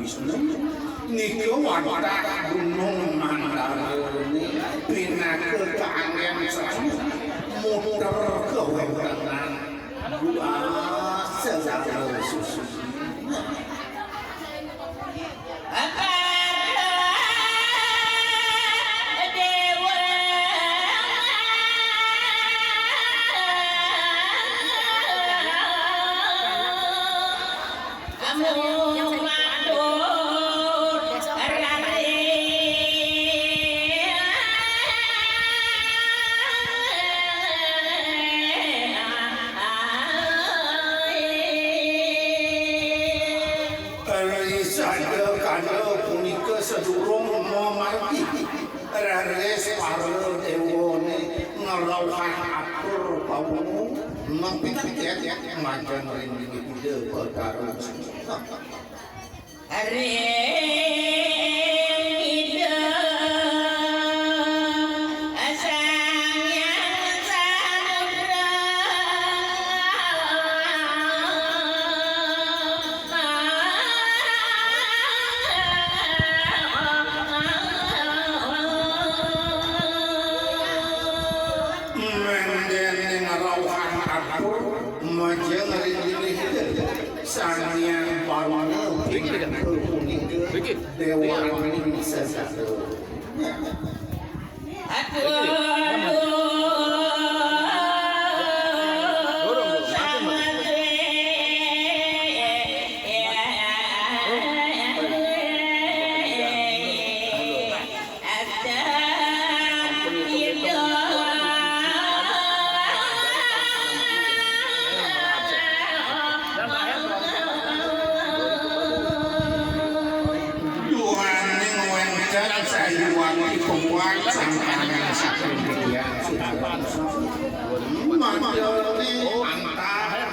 Wisnu niki wadah gunung mandarane pinake kangen sae muter kewentenan segala susu sedurung memargi rares parle dewone ngerawah atur pawungu mempit-pit majan ringgit ide perkara sanian pawang kuning dewa ini sesatu